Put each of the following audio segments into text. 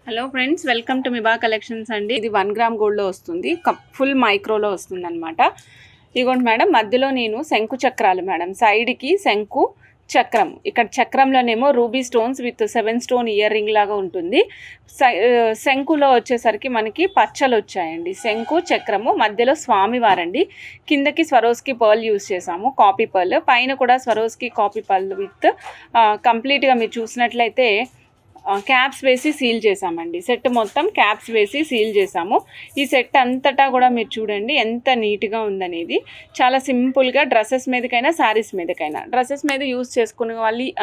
Hello friends, welcome to Miba collections అండి. ఇది 1 gram గోల్డ్లో వస్తుంది, ఫుల్ మైక్రోలో వస్తుంది అనమాట. ఇదిగోండి మేడం, మధ్యలో నేను శంకు చక్రాలు మేడం, సైడ్కి శంకు చక్రం, ఇక్కడ చక్రంలోనేమో ruby stones with 7 stone earring లాగా ఉంటుంది. శంకులో వచ్చేసరికి మనకి పచ్చలు వచ్చాయండి. శంకు చక్రము మధ్యలో స్వామివారండి. కిందకి స్వరోస్కి పర్ల్ యూజ్ చేసాము, కాపీ పర్ల్. పైన కూడా స్వరోస్కి కాపీ పర్ల్ విత్ కంప్లీట్గా మీరు చూసినట్లయితే క్యాప్స్ వేసి సీల్ చేసామండి. సెట్ మొత్తం క్యాప్స్ వేసి సీల్ చేసాము. ఈ సెట్ అంతటా కూడా మీరు చూడండి ఎంత నీట్గా ఉందనేది. చాలా సింపుల్గా డ్రెస్సెస్ మీదకైనా శారీస్ మీదకైనా, డ్రెస్సెస్ మీద యూజ్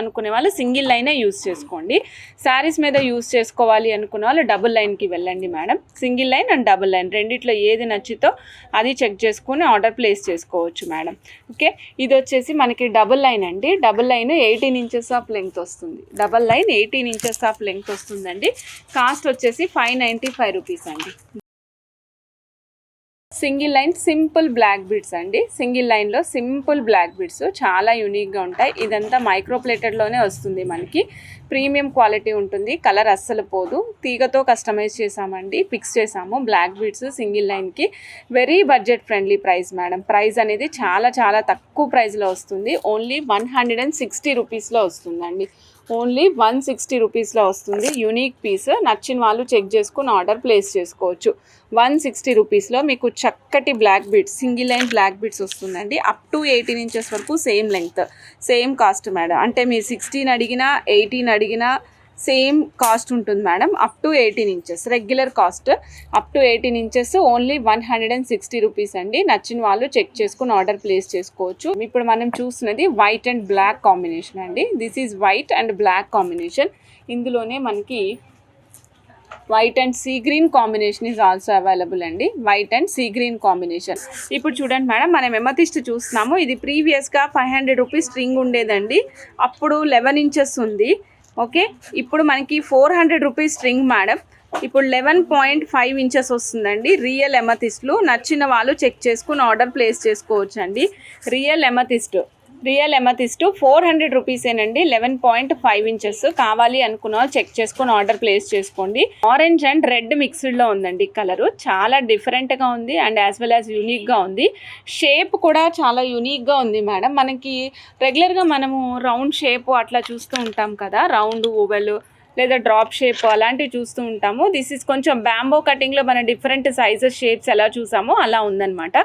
అనుకునే వాళ్ళు సింగిల్ లైనే యూజ్ చేసుకోండి. శారీస్ మీద యూజ్ చేసుకోవాలి అనుకునే వాళ్ళు డబుల్ లైన్కి వెళ్ళండి madam. Single line and double line రెండిట్లో ఏది నచ్చితో అది చెక్ చేసుకుని ఆర్డర్ ప్లేస్ చేసుకోవచ్చు మేడం. ఓకే, ఇది వచ్చేసి మనకి డబుల్ లైన్ అండి. Double line 18 inches of length వస్తుంది. Double line 18 inches of length వస్తుందండి. కాస్ట్ వచ్చేసి 595 రూపీస్ అండి. Single line simple black beads అండి. సింగిల్ లైన్లో సింపుల్ బ్లాక్ బీడ్స్ చాలా యూనిక్గా ఉంటాయి. ఇదంతా మైక్రో ప్లేటెడ్లోనే వస్తుంది. మనకి ప్రీమియం క్వాలిటీ ఉంటుంది. కలర్ అస్సలు పోదు. తీగతో కస్టమైజ్ చేసామండి, ఫిక్స్ చేసాము బ్లాక్ బీడ్స్ సింగిల్ లైన్కి. Very budget friendly price madam. Price అనేది చాలా చాలా తక్కువ ప్రైస్లో వస్తుంది. ఓన్లీ 160 రూపీస్లో వస్తుందండి. ఓన్లీ 160 రూపీస్లో వస్తుంది. Unique piece. నచ్చిన వాళ్ళు చెక్ చేసుకుని ఆర్డర్ ప్లేస్ చేసుకోవచ్చు. 160 రూపీస్లో మీకు చక్కటి black beads, single line black beads వస్తుందండి. అప్ టు 18 ఇంచెస్ వరకు same length, same cost madam. అంటే మీరు 16 అడిగినా 18 అడిగినా సేమ్ కాస్ట్ ఉంటుంది madam. Up to 18 inches regular cost. Up to 18 inches only 160 rupees అండి. నచ్చిన వాళ్ళు చెక్ చేసుకుని ఆర్డర్ ప్లేస్ చేసుకోవచ్చు. ఇప్పుడు మనం చూస్తున్నది వైట్ అండ్ బ్లాక్ కాంబినేషన్ అండి. This is white and black combination. ఇందులోనే మనకి white and sea green combination is also available అండి. White and sea green combination. ఇప్పుడు చూడండి మేడం, మనం ఎమతిస్ట్ చూస్తున్నాము. ఇది ప్రీవియస్గా 500 రూపీస్ స్ట్రింగ్ ఉండేదండి. అప్పుడు 11 ఇంచెస్ ఉంది. ఓకే, ఇప్పుడు మనకి 400 రూపీస్ స్ట్రింగ్ మేడం. ఇప్పుడు 11.5 ఇంచెస్ వస్తుందండి. రియల్ ఎమతిస్ట్లు. నచ్చిన వాళ్ళు చెక్ చేసుకుని ఆర్డర్ ప్లేస్ చేసుకోవచ్చు అండి. Real amethyst 400 రూపీసేనండి. 11.5 ఇంచెస్. కావాలి అనుకున్న చెక్ చేసుకుని ఆర్డర్ ప్లేస్ చేసుకోండి. ఆరెంజ్ అండ్ రెడ్ మిక్స్డ్లో ఉందండి కలరు. చాలా డిఫరెంట్గా ఉంది అండ్ యాజ్ వెల్ యాజ్ యూనిక్గా ఉంది. షేప్ కూడా చాలా యూనిక్గా ఉంది మేడం. మనకి రెగ్యులర్గా మనము రౌండ్ షేప్ అట్లా చూస్తూ ఉంటాం కదా, రౌండ్, ఓవెల్ లేదా డ్రాప్ షేప్ అలాంటివి చూస్తూ ఉంటాము. దిస్ ఈజ్ కొంచెం బ్యాంబో కటింగ్లో మన డిఫరెంట్ సైజెస్, షేప్స్ ఎలా చూసామో అలా ఉందన్నమాట.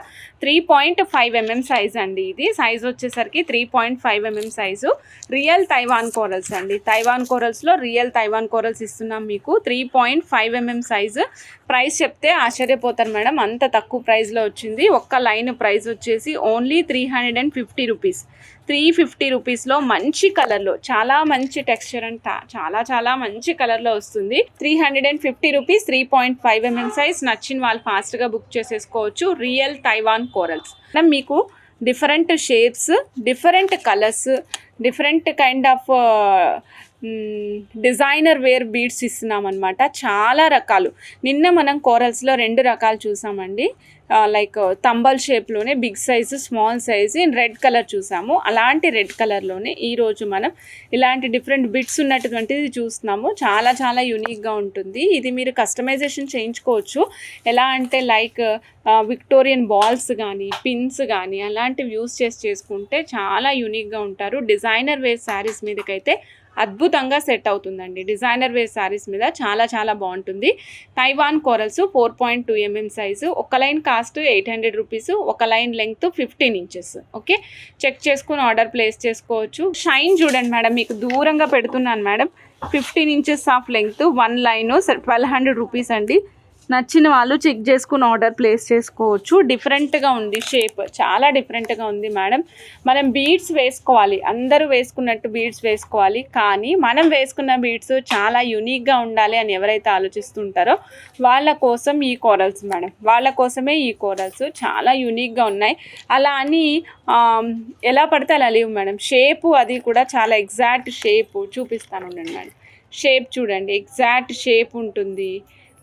3.5 mm సైజ్ అండి. ఇది సైజ్ వచ్చేసరికి 3.5 mm size. Real Taiwan corals అండి. తైవాన్ కోరల్స్లో రియల్ తైవాన్ కోరల్స్ ఇస్తున్నాం మీకు. 3.5 mm సైజు. ప్రైస్ చెప్తే ఆశ్చర్యపోతారు మేడం, అంత తక్కువ ప్రైస్లో వచ్చింది. ఒక్క లైన్ ప్రైస్ వచ్చేసి ఓన్లీ 350 రూపీస్. 350 రూపీస్లో మంచి కలర్లో, చాలా మంచి టెక్స్చర్ అండ్ చాలా చాలా మంచి కలర్లో వస్తుంది. 350 రూపీస్, 3.5 mm సైజ్. నచ్చిన వాళ్ళు ఫాస్ట్గా బుక్ చేసేసుకోవచ్చు. Real Taiwan corals. మీకు different shapes, different colours, different kind of designer wear beads ఇస్తున్నాం అనమాట. చాలా రకాలు. నిన్న మనం కోరల్స్లో 2 రకాలు చూసామండి. లైక్ తంబల్ షేప్లోనే big size, small size in red colour చూసాము. అలాంటి రెడ్ కలర్లోనే ఈరోజు మనం ఇలాంటి డిఫరెంట్ బిట్స్ ఉన్నటువంటిది చూస్తున్నాము. చాలా చాలా యూనిక్గా ఉంటుంది. ఇది మీరు కస్టమైజేషన్ చేయించుకోవచ్చు. ఎలా అంటే లైక్ విక్టోరియన్ బాల్స్ కానీ, పిన్స్ కానీ అలాంటివి యూస్ చేసుకుంటే చాలా యూనిక్గా ఉంటారు. డిజైనర్ వేర్ శారీస్ మీదకైతే అద్భుతంగా సెట్ అవుతుందండి. డిజైనర్ వేర్ శారీస్ మీద చాలా చాలా బాగుంటుంది. Taiwan corals 4.2 mm size. ఒక లైన్ కాస్ట్ 800 రూపీస్. ఒక line length 15 inches. Okay, check చేసుకుని ఆర్డర్ ప్లేస్ చేసుకోవచ్చు. షైన్ చూడండి మేడం, మీకు దూరంగా పెడుతున్నాను madam. 15 inches of length, 1 line 1200 rupees అండి. నచ్చిన వాళ్ళు చెక్ చేసుకుని ఆర్డర్ ప్లేస్ చేసుకోవచ్చు. డిఫరెంట్గా ఉంది షేప్, చాలా డిఫరెంట్గా ఉంది మేడం. మనం బీడ్స్ వేసుకోవాలి, అందరూ వేసుకున్నట్టు బీడ్స్ వేసుకోవాలి, కానీ మనం వేసుకున్న బీడ్స్ చాలా యూనిక్గా ఉండాలి అని ఎవరైతే ఆలోచిస్తుంటారో వాళ్ళ కోసం ఈ కోరల్స్ మేడం. వాళ్ళ కోసమే ఈ కోరల్స్ చాలా యూనిక్గా ఉన్నాయి. అలా అని ఎలా పడితే అలా లేవు మేడం. షేపు అది కూడా చాలా ఎగ్జాక్ట్ షేపు చూపిస్తాను మేడం. షేప్ చూడండి, ఎగ్జాక్ట్ షేప్ ఉంటుంది.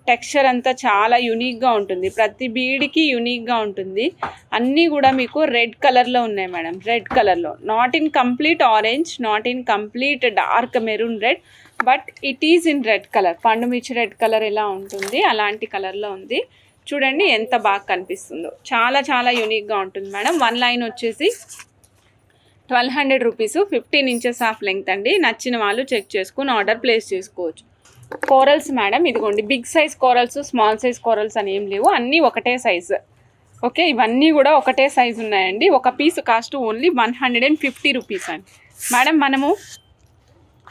టెక్స్చర్ అంతా చాలా యూనిక్గా ఉంటుంది. ప్రతి బీడ్కి యూనిక్గా ఉంటుంది. అన్నీ కూడా మీకు రెడ్ కలర్లో ఉన్నాయి మేడం. రెడ్ కలర్లో, not in complete orange, not in complete dark maroon red, but it is in red colour, పండు మిర్చి రెడ్ కలర్ ఎలా ఉంటుంది అలాంటి కలర్లో ఉంది. చూడండి ఎంత బాగా కనిపిస్తుందో, చాలా చాలా యూనిక్గా ఉంటుంది మేడం. 1 లైన్ వచ్చేసి 1200 రూపీస్, 15 ఇంచెస్ ఆఫ్ లెంగ్త్ అండి. నచ్చిన వాళ్ళు చెక్ చేసుకుని ఆర్డర్ ప్లేస్ చేసుకోవచ్చు. కోరల్స్ మేడం ఇదిగోండి, big size corals, small size corals అని ఏం లేవు, అన్నీ ఒకటే సైజు. ఓకే, ఇవన్నీ కూడా ఒకటే సైజు ఉన్నాయండి. ఒక పీస్ కాస్ట్ ఓన్లీ 150 రూపీస్ అండి మేడం. మనము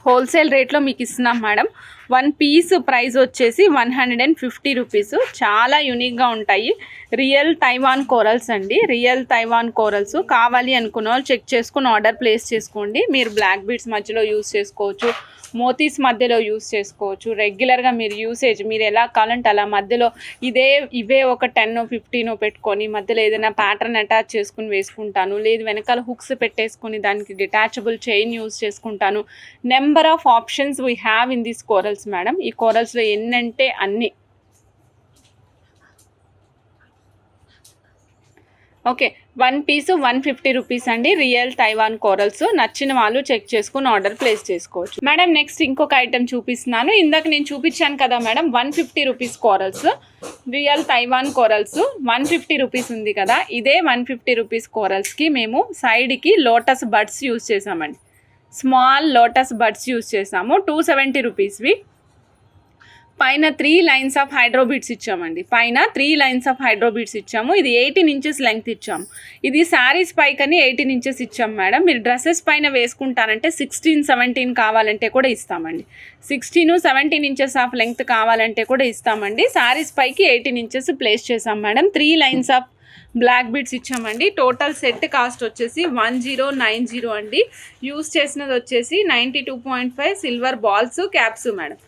హోల్సేల్ రేట్లో మీకు ఇస్తున్నాం మేడం. 1 పీస్ ప్రైస్ వచ్చేసి 150 రూపీస్. చాలా యూనిక్గా ఉంటాయి. రియల్ తైవాన్ కోరల్స్ అండి, రియల్ తైవాన్ కోరల్స్. కావాలి అనుకున్న వాళ్ళు చెక్ చేసుకుని ఆర్డర్ ప్లేస్ చేసుకోండి. మీరు బ్లాక్ బీడ్స్ మధ్యలో యూస్ చేసుకోవచ్చు, మోతీస్ మధ్యలో యూస్ చేసుకోవచ్చు. రెగ్యులర్గా మీరు యూసేజ్ మీరు ఎలా కావాలంటే అలా మధ్యలో ఇవే ఒక 10-15 పెట్టుకొని మధ్యలో ఏదైనా ప్యాటర్న్ అటాచ్ చేసుకుని వేసుకుంటాను, లేదు వెనకాల హుక్స్ పెట్టేసుకుని దానికి డిటాచబుల్ చైన్ యూస్ చేసుకుంటాను. Number of options we have in this corals madam. ఈ కోరల్స్లో ఎన్నంటే అన్నీ. ఓకే, 1 పీస్ 150 రూపీస్ అండి, రియల్ తైవాన్ కోరల్స్. నచ్చిన వాళ్ళు చెక్ చేసుకుని ఆర్డర్ ప్లేస్ చేసుకోవచ్చు మేడం. నెక్స్ట్ ఇంకొక ఐటెం చూపిస్తున్నాను. ఇందాక నేను చూపించాను కదా madam, 150 rupees corals, real Taiwan corals 150 rupees ఉంది కదా. ఇదే 150 రూపీస్ కోరల్స్కి మేము సైడ్కి లోటస్ బడ్స్ యూస్ చేసామండి. స్మాల్ లోటస్ బడ్స్ యూస్ చేసాము, 270 రూపీస్వి. పైన 3 లైన్స్ ఆఫ్ హైడ్రోబీట్స్ ఇచ్చామండి. పైన 3 లైన్స్ ఆఫ్ హైడ్రోబీట్స్ ఇచ్చాము. ఇది 18 ఇంచెస్ లెంగ్త్ ఇచ్చాము. ఇది శారీస్ పైకని 18 ఇంచెస్ ఇచ్చాం మేడం. మీరు డ్రెస్సెస్ పైన వేసుకుంటారంటే 16-17 కావాలంటే కూడా ఇస్తామండి. 16-17 ఇంచెస్ ఆఫ్ లెంగ్త్ కావాలంటే కూడా ఇస్తామండి. శారీస్ పైకి 18 ఇంచెస్ ప్లేస్ చేసాం madam. 3 lines of black beads ఇచ్చామండి. టోటల్ సెట్ కాస్ట్ వచ్చేసి 1090 అండి. యూస్ చేసినది వచ్చేసి 92.5 silver balls caps madam.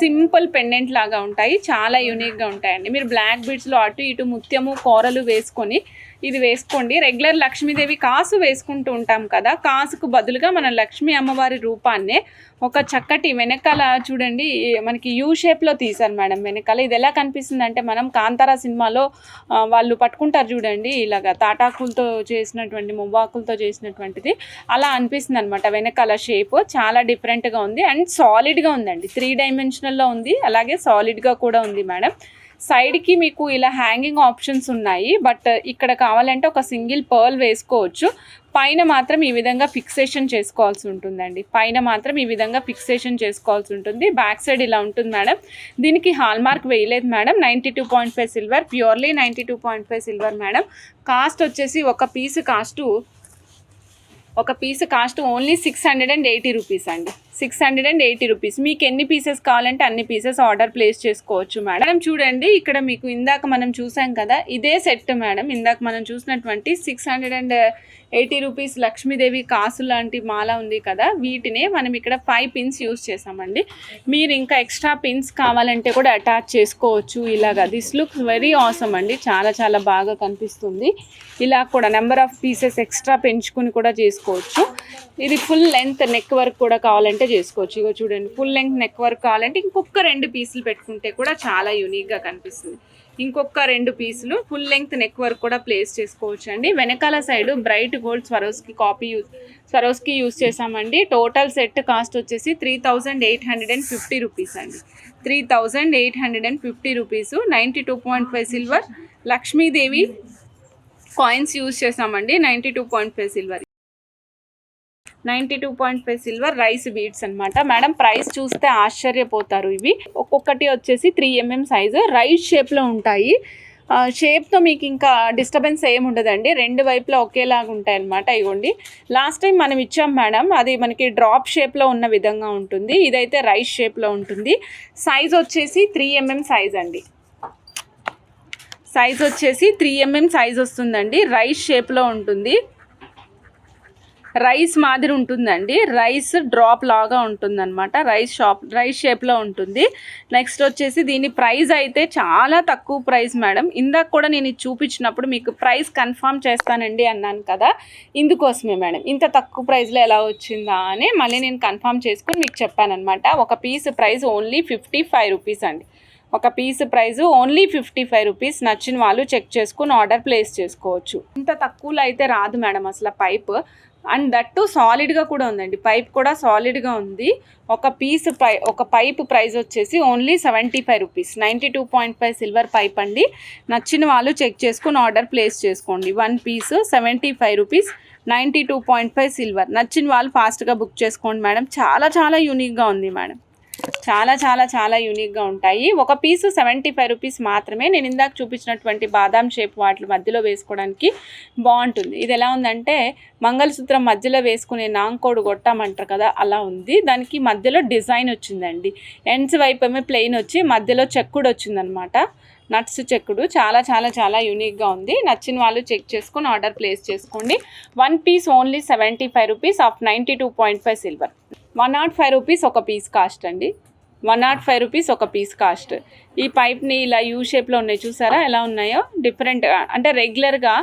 Simple pendant లాగా ఉంటాయి, చాలా యూనిక్గా ఉంటాయండి. మీరు బ్లాక్ బీడ్స్లో అటు ఇటు ముత్యము కూరలు వేసుకొని ఇది వేసుకోండి. రెగ్యులర్ లక్ష్మీదేవి కాసు వేసుకుంటూ ఉంటాం కదా, కాసుకు బదులుగా మన లక్ష్మీ అమ్మవారి రూపాన్నే ఒక చక్కటి వెనకాల చూడండి మనకి యూ షేప్లో తీశారు మేడం. వెనకాల ఇది ఎలా కనిపిస్తుంది అంటే మనం కాంతారా సినిమాలో వాళ్ళు పట్టుకుంటారు చూడండి, ఇలాగ తాటాకులతో చేసినటువంటి మువ్వాకులతో చేసినటువంటిది అలా అనిపిస్తుంది అనమాట. వెనకాల షేప్ చాలా డిఫరెంట్గా ఉంది అండ్ సాలిడ్గా ఉందండి. 3 డైమెన్షనల్లో ఉంది, అలాగే సాలిడ్గా కూడా ఉంది మేడం. సైడ్కి మీకు ఇలా హ్యాంగింగ్ ఆప్షన్స్ ఉన్నాయి, బట్ ఇక్కడ కావాలంటే ఒక సింగిల్ పర్ల్ వేసుకోవచ్చు. పైన మాత్రం ఈ విధంగా ఫిక్సేషన్ చేసుకోవాల్సి ఉంటుందండి. పైన మాత్రం ఈ విధంగా ఫిక్సేషన్ చేసుకోవాల్సి ఉంటుంది. బ్యాక్ సైడ్ ఇలా ఉంటుంది మేడం. దీనికి హాల్ మార్క్ వేయలేదు madam. 92.5 silver, purely 92.5 silver madam. Cost వచ్చేసి ఒక పీస్ కాస్ట్ ఓన్లీ 680 రూపీస్ అండి. 680 రూపీస్. మీకు ఎన్ని పీసెస్ కావాలంటే అన్ని పీసెస్ ఆర్డర్ ప్లేస్ చేసుకోవచ్చు మేడం. చూడండి ఇక్కడ మీకు ఇందాక మనం చూసాం కదా, ఇదే సెట్ మేడం. ఇందాక మనం చూసినటువంటి 680 రూపీస్ లక్ష్మీదేవి కాసు లాంటి మాల ఉంది కదా, వీటినే మనం ఇక్కడ 5 పిన్స్ యూస్ చేసామండి. మీరు ఇంకా ఎక్స్ట్రా పిన్స్ కావాలంటే కూడా అటాచ్ చేసుకోవచ్చు ఇలాగా. దిస్ లుక్ వెరీ ఆసమ్ అండి, చాలా చాలా బాగా కనిపిస్తుంది. ఇలా కూడా నెంబర్ ఆఫ్ పీసెస్ ఎక్స్ట్రా పెంచుకుని కూడా చేసుకోవచ్చు. ఇది ఫుల్ లెంత్ నెక్ వర్క్ కూడా కావాలంటే చేసుకోవచ్చు. ఇగో చూడండి, ఫుల్ లెంత్ నెక్ వర్క్ కావాలంటే ఇంకొక 2 పీసులు పెట్టుకుంటే కూడా చాలా యూనిక్గా కనిపిస్తుంది. ఇంకొక 2 పీసులు ఫుల్ లెంగ్త్ నెక్ వర్క్ కూడా ప్లేస్ చేసుకోవచ్చు అండి. వెనకాల side bright gold Swarovski use చేసామండి. టోటల్ సెట్ కాస్ట్ వచ్చేసి 3850 రూపీస్ అండి. 3850 rupees. 92.5 silver Lakshmidevi coins use చేసామండి. 92.5 సిల్వర్, 92.5 సిల్వర్ రైస్ బీడ్స్ అనమాట మేడం. ప్రైస్ చూస్తే ఆశ్చర్యపోతారు. ఇవి ఒక్కొక్కటి వచ్చేసి 3 mm సైజు, రైట్ షేప్లో ఉంటాయి. షేప్తో మీకు ఇంకా డిస్టర్బెన్స్ ఏమి ఉండదండి, 2 వైపులా ఒకేలాగా ఉంటాయి అనమాట. ఇవ్వండి, లాస్ట్ టైం మనం ఇచ్చాం మేడం, అది మనకి డ్రాప్ షేప్లో ఉన్న విధంగా ఉంటుంది. ఇదైతే రైస్ షేప్లో ఉంటుంది. సైజ్ వచ్చేసి 3 mm సైజ్ అండి. సైజ్ వచ్చేసి 3 mm సైజ్ వస్తుందండి. రైస్ షేప్లో ఉంటుంది, రైస్ మాదిరి ఉంటుందండి. రైస్ డ్రాప్ లాగా ఉంటుందన్నమాట. రైస్ షేప్లో ఉంటుంది. నెక్స్ట్ వచ్చేసి దీని ప్రైస్ అయితే చాలా తక్కువ ప్రైస్ మేడం. ఇందాక కూడా నేను ఇది చూపించినప్పుడు మీకు ప్రైస్ కన్ఫర్మ్ చేస్తానండి అన్నాను కదా, ఇందుకోసమే మేడం. ఇంత తక్కువ ప్రైస్లో ఎలా వచ్చిందా అని మళ్ళీ నేను కన్ఫర్మ్ చేసుకుని మీకు చెప్పాను అనమాట. ఒక పీస్ ప్రైస్ ఓన్లీ 55 రూపీస్ అండి. ఒక పీస్ ప్రైస్ ఓన్లీ 55 రూపీస్. నచ్చిన వాళ్ళు చెక్ చేసుకుని ఆర్డర్ ప్లేస్ చేసుకోవచ్చు. ఇంత తక్కువలో అయితే రాదు మేడం అసలు. అండ్ దట్టు సాలిడ్గా కూడా ఉందండి, పైప్ కూడా సాలిడ్గా ఉంది. ఒక పైప్ ప్రైస్ వచ్చేసి ఓన్లీ 75 రూపీస్. 92.5 సిల్వర్ పైప్ అండి. నచ్చిన వాళ్ళు చెక్ చేసుకుని ఆర్డర్ ప్లేస్ చేసుకోండి. 1 పీస్ 75 రూపీస్, 92.5 సిల్వర్. నచ్చిన వాళ్ళు ఫాస్ట్గా బుక్ చేసుకోండి మేడం. చాలా చాలా యూనిక్గా ఉంది మేడం, చాలా చాలా చాలా యూనిక్గా ఉంటాయి. ఒక పీసు 75 రూపీస్ మాత్రమే. నేను ఇందాక చూపించినటువంటి బాదాం షేప్ వాటి మధ్యలో వేసుకోవడానికి బాగుంటుంది. ఇది ఎలా ఉందంటే మంగళసూత్రం మధ్యలో వేసుకునే నాంకోడు గొట్టమంటారు కదా, అలా ఉంది. దానికి మధ్యలో డిజైన్ వచ్చిందండి. ఎండ్స్ వైపు ఏమో ప్లెయిన్ వచ్చి మధ్యలో చెక్కుడు వచ్చిందనమాట, నట్స్ చెక్కుడు. చాలా చాలా చాలా యూనిక్గా ఉంది. నచ్చిన వాళ్ళు చెక్ చేసుకొని ఆర్డర్ ప్లేస్ చేసుకోండి. 1 piece only 75 rupees of 92.5 silver. 105 rupees ఒక పీస్ కాస్ట్ అండి. 105 రూపీస్ ఒక పీస్ కాస్ట్. ఈ పైప్ని ఇలా యూ షేప్లో ఉన్నాయి చూసారా ఎలా ఉన్నాయో, డిఫరెంట్ అంటే రెగ్యులర్గా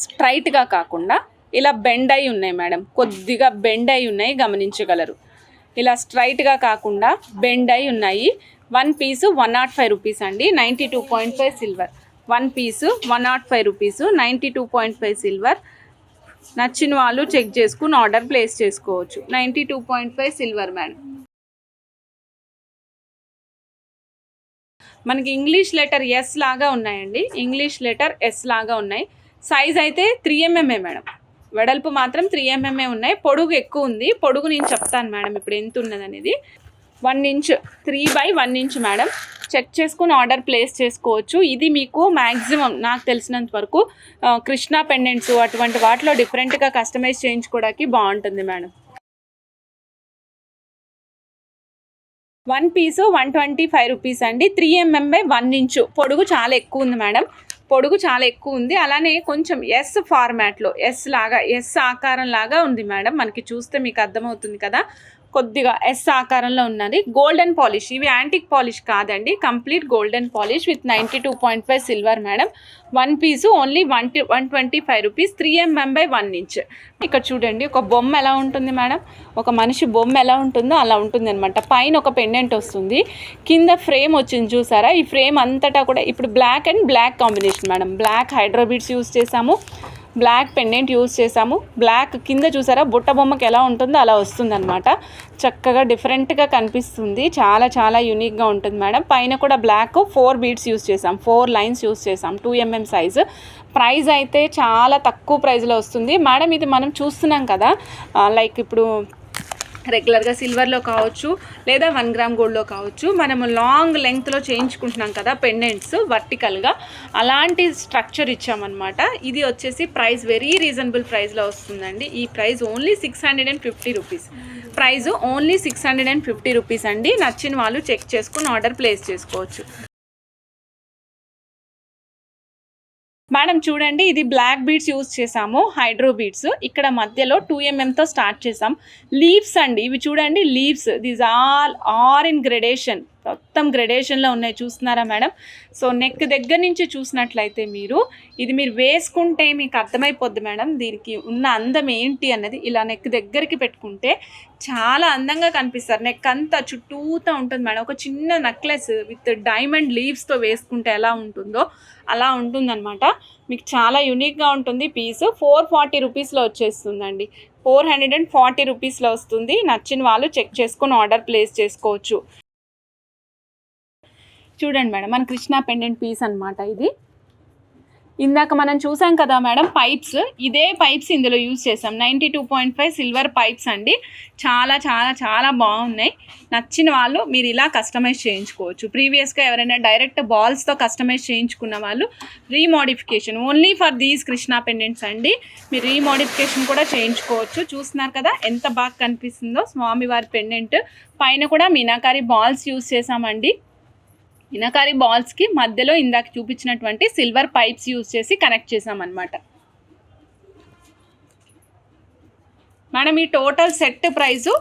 స్ట్రైట్గా కాకుండా ఇలా బెండ్ అయి ఉన్నాయి మేడం, కొద్దిగా బెండ్ అయి ఉన్నాయి, గమనించగలరు. ఇలా స్ట్రైట్గా కాకుండా బెండ్ అయి ఉన్నాయి. 1 పీసు 105 రూపీస్ అండి, 92.5 సిల్వర్. 1 పీసు 105 రూపీసు, 92.5 సిల్వర్. నచ్చిన వాళ్ళు చెక్ చేసుకుని ఆర్డర్ ప్లేస్ చేసుకోవచ్చు. 92.5 సిల్వర్ మేడం. మనకి ఇంగ్లీష్ లెటర్ ఎస్ లాగా ఉన్నాయండి, ఇంగ్లీష్ లెటర్ ఎస్ లాగా ఉన్నాయి. సైజ్ అయితే 3mm మేడం, వెడల్పు మాత్రం 3mm ఉన్నాయి. పొడుగు ఎక్కువ ఉంది, పొడుగు నేను చెప్తాను మేడం ఇప్పుడు ఎంత ఉన్నది అనేది. 1 ఇంచ్, 3/1 ఇంచ్ మేడం. చెక్ చేసుకుని ఆర్డర్ ప్లేస్ చేసుకోవచ్చు. ఇది మీకు మ్యాక్సిమం నాకు తెలిసినంత వరకు కృష్ణా పెండెంట్స్ అటువంటి వాటిలో డిఫరెంట్గా కస్టమైజ్ చేయించుకోవడానికి బాగుంటుంది మేడం. 1 పీసు 125 రూపీస్ అండి. 3mm/1 inch. పొడుగు చాలా ఎక్కువ ఉంది మేడం, పొడుగు చాలా ఎక్కువ ఉంది. అలానే కొంచెం ఎస్ ఫార్మాట్లో, ఎస్ లాగా, ఎస్ ఆకారం లాగా ఉంది మేడం. మనకి చూస్తే మీకు అర్థమవుతుంది కదా, కొద్దిగా ఎస్ ఆకారంలో ఉన్నది. గోల్డెన్ పాలిష్, ఇవి యాంటిక్ పాలిష్ కాదండి, complete golden polish with 92.5 silver madam. 1 piece only 125 rupees. 3mm/1 inch. ఇక్కడ చూడండి ఒక బొమ్మ ఎలా ఉంటుంది మేడం, ఒక మనిషి బొమ్మ ఎలా ఉంటుందో అలా ఉంటుంది అనమాట. పైన ఒక పెండెంట్ వస్తుంది, కింద ఫ్రేమ్ వచ్చింది చూసారా. ఈ ఫ్రేమ్ అంతటా కూడా ఇప్పుడు black and black combination madam. Black hydro beads use చేసాము, బ్లాక్ పెండెంట్ యూస్ చేసాము. బ్లాక్ కింద చూసారా బుట్ట బొమ్మకి ఎలా ఉంటుందో అలా వస్తుంది అనమాట. చక్కగా డిఫరెంట్గా కనిపిస్తుంది, చాలా చాలా యూనిక్గా ఉంటుంది మేడం. పైన కూడా బ్లాక్ 4 బీడ్స్ యూస్ చేసాం, 4 లైన్స్ యూస్ చేసాం. 2mm size. ప్రైస్ అయితే చాలా తక్కువ ప్రైస్లో వస్తుంది మేడం. ఇది మనం చూస్తున్నాం కదా, లైక్ ఇప్పుడు రెగ్యులర్గా సిల్వర్లో కావచ్చు లేదా 1 గ్రామ్ గోల్డ్లో కావచ్చు, మనము లాంగ్ లెంగ్త్లో చేయించుకుంటున్నాం కదా పెండెంట్స్ వర్టికల్గా, అలాంటి స్ట్రక్చర్ ఇచ్చామన్నమాట. ఇది వచ్చేసి ప్రైస్ వెరీ రీజనబుల్ ప్రైస్లో వస్తుందండి. ఈ price only 650 rupees. Price only 650 rupees అండి. నచ్చిన వాళ్ళు చెక్ చేసుకుని ఆర్డర్ ప్లేస్ చేసుకోవచ్చు మేడం. చూడండి ఇది బ్లాక్ బీడ్స్ యూజ్ చేసాము, హైడ్రో బీడ్స్. ఇక్కడ మధ్యలో 2mmతో స్టార్ట్ చేసాం. లీవ్స్ అండి ఇవి, చూడండి leaves. These are in gradation, మొత్తం గ్రెడేషన్లో ఉన్నాయి, చూస్తున్నారా మేడం. సో నెక్ దగ్గర నుంచి చూసినట్లయితే మీరు వేసుకుంటే మీకు అర్థమైపోద్ది మేడం దీనికి ఉన్న అందం ఏంటి అన్నది. ఇలా నెక్ దగ్గరికి పెట్టుకుంటే చాలా అందంగా కనిపిస్తారు. నెక్ అంతా చుట్టూతా ఉంటుంది మేడం. ఒక చిన్న నెక్లెస్ విత్ డైమండ్ లీవ్స్తో వేసుకుంటే ఎలా ఉంటుందో అలా ఉంటుందన్నమాట. మీకు చాలా యూనిక్గా ఉంటుంది. పీసు 440 రూపీస్లో వచ్చేస్తుందండి, 440 రూపీస్లో వస్తుంది. నచ్చిన వాళ్ళు చెక్ చేసుకుని ఆర్డర్ ప్లేస్ చేసుకోవచ్చు. చూడండి మేడం, మన కృష్ణా పెండెంట్ పీస్ అనమాట ఇది. ఇందాక మనం చూసాం కదా మేడం పైప్స్, ఇదే పైప్స్ ఇందులో యూజ్ చేసాం. 92.5 సిల్వర్ పైప్స్ అండి. చాలా చాలా చాలా బాగున్నాయి. నచ్చిన వాళ్ళు మీరు ఇలా కస్టమైజ్ చేయించుకోవచ్చు. ప్రీవియస్గా ఎవరైనా డైరెక్ట్ బాల్స్తో కస్టమైజ్ చేయించుకున్న వాళ్ళు remodification only for these Krishna pendants అండి. మీరు రీమోడిఫికేషన్ కూడా చేయించుకోవచ్చు. చూస్తున్నారు కదా ఎంత బాగా కనిపిస్తుందో స్వామివారి పెండెంట్. పైన కూడా మీనాకారి బాల్స్ యూజ్ చేసామండి. మీనాకారి బాల్స్కి మధ్యలో ఇందాక చూపించినటువంటి సిల్వర్ పైప్స్ యూజ్ చేసి కనెక్ట్ చేసామన్నమాట. మేడం ఈ total set price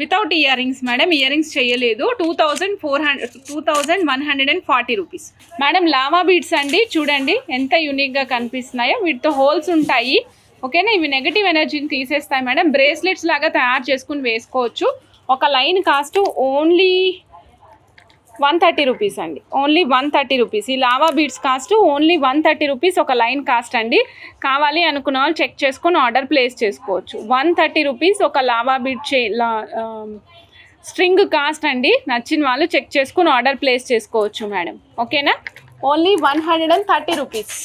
without ear rings madam, ear rings చేయలేదు, 2140 రూపీస్ మేడం. లావా బీడ్స్ అండి, చూడండి ఎంత యూనిక్గా కనిపిస్తున్నాయో. వీటితో హోల్స్ ఉంటాయి, ఓకేనా. ఇవి నెగిటివ్ ఎనర్జీని తీసేస్తాయి మేడం. బ్రేస్లెట్స్ లాగా తయారు చేసుకుని వేసుకోవచ్చు. ఒక లైన్ కాస్ట్ ఓన్లీ 130 రూపీస్ అండి, ఓన్లీ 130 రూపీస్. ఈ lava beads cost only 130 rupees ఒక లైన్ కాస్ట్ అండి. కావాలి అనుకున్న వాళ్ళు చెక్ చేసుకొని ఆర్డర్ ప్లేస్ చేసుకోవచ్చు. 130 రూపీస్ ఒక లావా బీడ్ స్ట్రింగ్ కాస్ట్ అండి. నచ్చిన వాళ్ళు చెక్ చేసుకుని ఆర్డర్ ప్లేస్ చేసుకోవచ్చు మేడం. ఓకేనా, ఓన్లీ 130 రూపీస్.